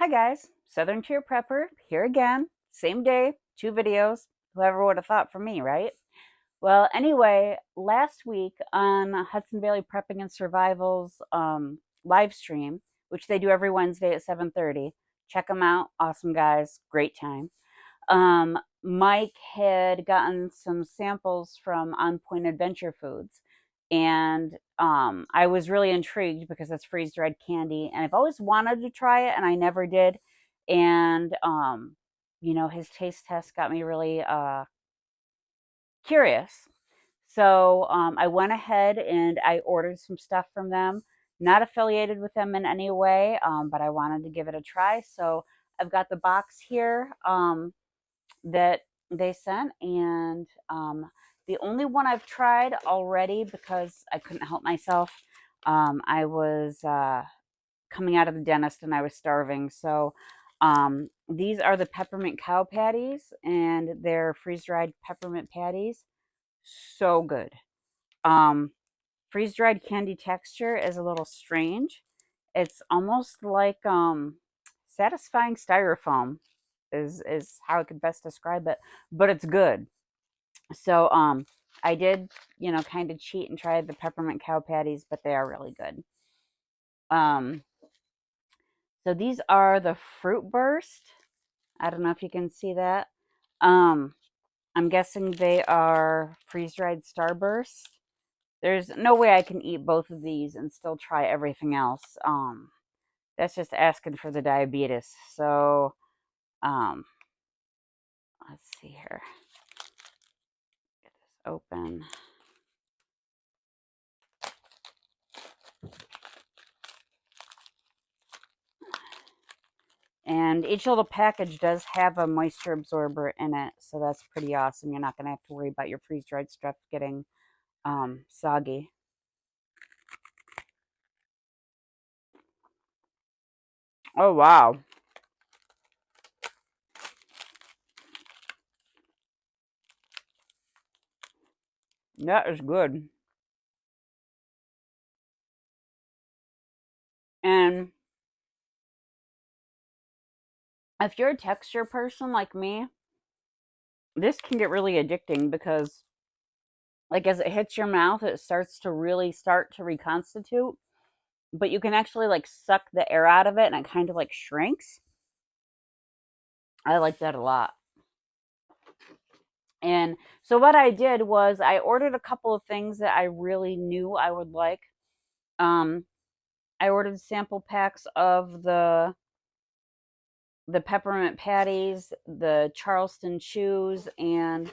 guys, Southern Tier Prepper here again. Same day, two videos. Whoever would have thought for me, right? Well, anyway, last week on Hudson Valley Prepping and Survival's live stream, which they do every Wednesday at 7:30. Check them out. Awesome guys, great time. Mike had gotten some samples from On Point Adventure Foods, and I was really intrigued because it's freeze dried candy, and I've always wanted to try it, and I never did. And his taste test got me really curious. So I went ahead and I ordered some stuff from them. Not affiliated with them in any way, but I wanted to give it a try. So I've got the box here. That they sent, and the only one I've tried already because I couldn't help myself. I was coming out of the dentist and I was starving, so these are the peppermint cow patties, and they're freeze-dried peppermint patties. So good. um, Freeze-dried candy texture is a little strange. It's almost like satisfying styrofoam is how I could best describe it, but it's good. So I did, kind of cheat and try the peppermint cow patties, but they are really good. Um so these are the Fruit Burst. I don't know if you can see that. I'm guessing they are freeze-dried Starburst. There's no way I can eat both of these and still try everything else. That's just asking for the diabetes. So let's see here. Get this open. And each little package does have a moisture absorber in it, so that's pretty awesome. You're not going to have to worry about your freeze-dried stuff getting soggy. Oh, wow. That is good. And if you're a texture person like me, this can get really addicting because, like, as it hits your mouth, it starts to really start to reconstitute, but you can actually, like, suck the air out of it and it kind of, like, shrinks. I like that a lot. And so what I did was I ordered a couple of things that I really knew I would like. Um, I ordered sample packs of the peppermint patties, the Charleston chews, and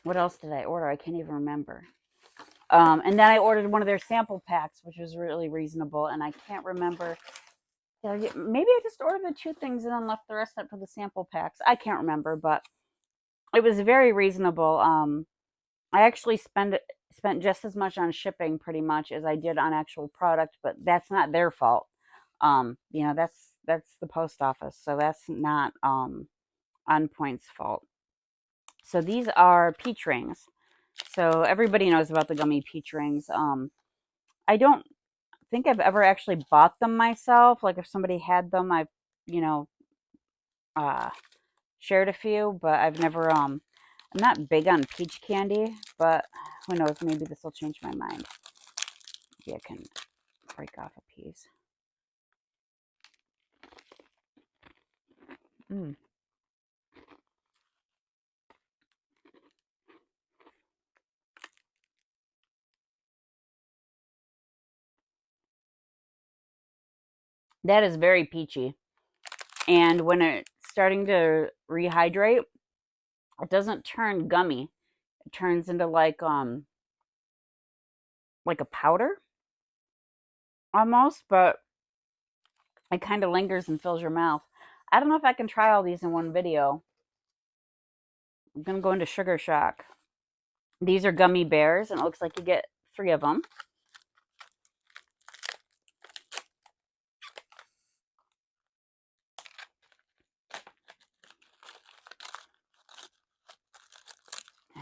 what else did I order? I can't even remember. And then I ordered one of their sample packs, which was really reasonable. And I can't remember. Maybe I just ordered the two things and then left the rest up for the sample packs. I can't remember, but it was very reasonable. I actually spent just as much on shipping pretty much as I did on actual product, but that's not their fault. That's the post office, so that's not On Point's fault. So these are peach rings. So everybody knows about the gummy peach rings. I don't think I've ever actually bought them myself. Like if somebody had them, I've you know uh, shared a few, but I've never. I'm not big on peach candy, but who knows? Maybe this will change my mind. Maybe I can break off a piece. Mm. That is very peachy. And when it's starting to rehydrate, it doesn't turn gummy. It turns into like a powder almost, but it kind of lingers and fills your mouth. I don't know if I can try all these in one video. I'm gonna go into sugar shock. These are gummy bears, and it looks like you get 3 of them.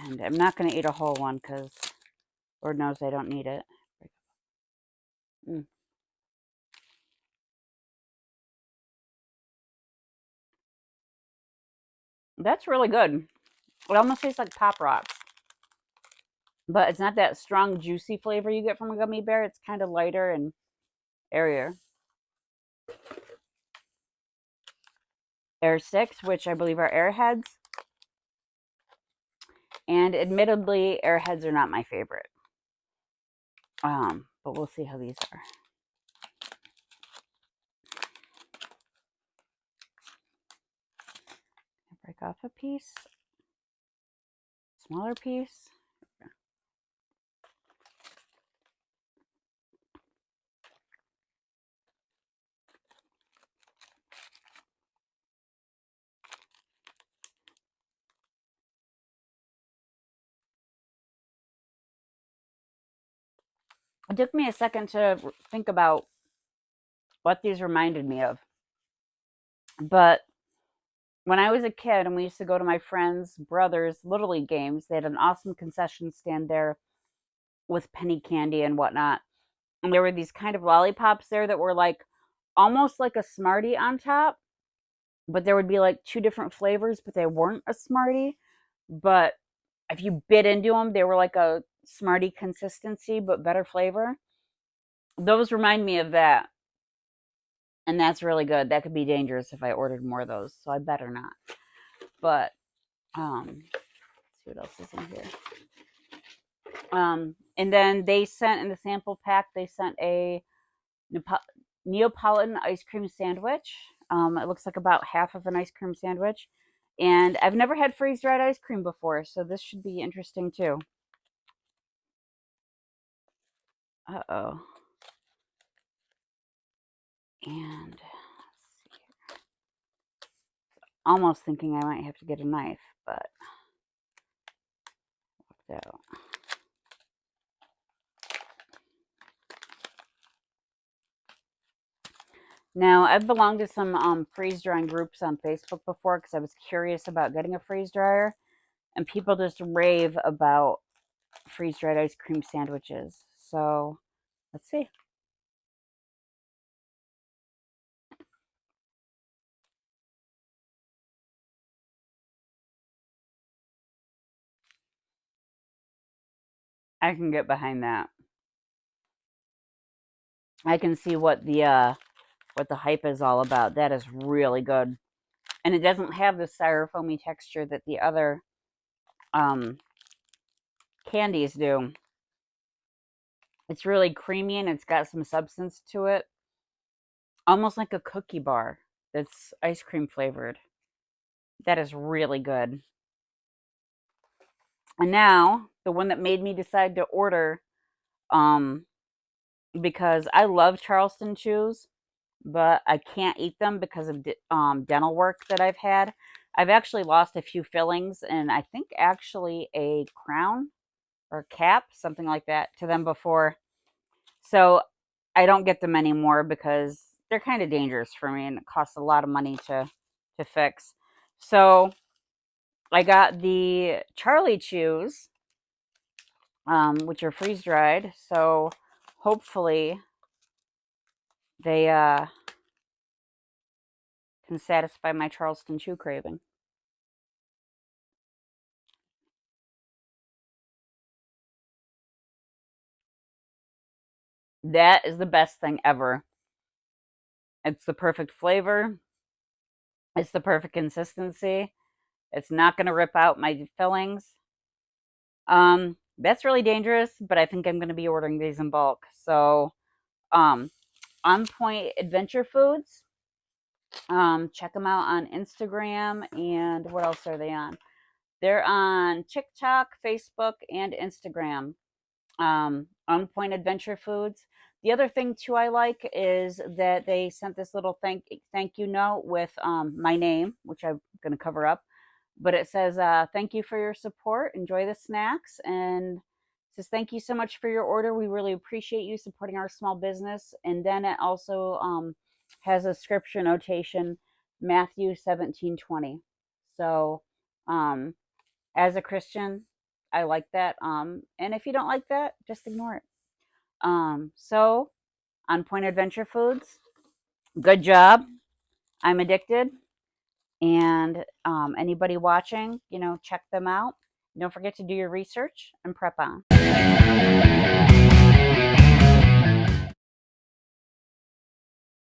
And I'm not going to eat a whole one because Lord knows I don't need it. Mm. That's really good. It almost tastes like Pop Rocks, but it's not that strong, juicy flavor you get from a gummy bear. It's kind of lighter and airier. Air Sticks, which I believe are Airheads. And admittedly, Airheads are not my favorite. But we'll see how these are. Break off a piece. Smaller piece. It took me a second to think about what these reminded me of. But when I was a kid and we used to go to my friends' brothers' Little League games, they had an awesome concession stand there with penny candy and whatnot. And there were these kind of lollipops there that were like almost like a Smartie on top, but there would be like two different flavors, but they weren't a Smartie. But if you bit into them, they were like a Smartie consistency, but better flavor. Those remind me of that. And that's really good. That could be dangerous if I ordered more of those, so I better not. But let's see what else is in here. And then they sent in the sample pack, they sent a Neapolitan ice cream sandwich. It looks like about half of an ice cream sandwich. And I've never had freeze dried ice cream before, so this should be interesting too. Uh-oh. And almost thinking I might have to get a knife, but looked out. Now, I've belonged to some freeze drying groups on Facebook before because I was curious about getting a freeze dryer, and people just rave about freeze dried ice cream sandwiches. So let's see. I can get behind that. I can see what the hype is all about. That is really good, and it doesn't have the styrofoamy texture that the other candies do. It's really creamy and it's got some substance to it, almost like a cookie bar that's ice cream flavored. That is really good. And now the one that made me decide to order, um, because I love Charleston chews, but I can't eat them because of dental work that I've had. I've actually lost a few fillings and I think actually a crown or cap, something like that, to them before. So I don't get them anymore because they're kind of dangerous for me and it costs a lot of money to fix. So I got the Charlie Chews, which are freeze dried. So hopefully they can satisfy my Charleston Chew craving. That is the best thing ever. It's the perfect flavor. It's the perfect consistency. It's not going to rip out my fillings. That's really dangerous, but I think I'm going to be ordering these in bulk. So, um, On Point Adventure Foods. Check them out on Instagram. And what else are they on? They're on TikTok, Facebook, and Instagram. On Point Adventure Foods. The other thing too I like is that they sent this little thank you note with my name, which I'm going to cover up, but it says thank you for your support. Enjoy the snacks, and says thank you so much for your order. We really appreciate you supporting our small business. And then it also has a scripture notation, Matthew 17:20. So um, as a Christian, I like that. And if you don't like that, just ignore it. So On Point Adventure Foods, good job. I'm addicted. And anybody watching, check them out. Don't forget to do your research and prep on.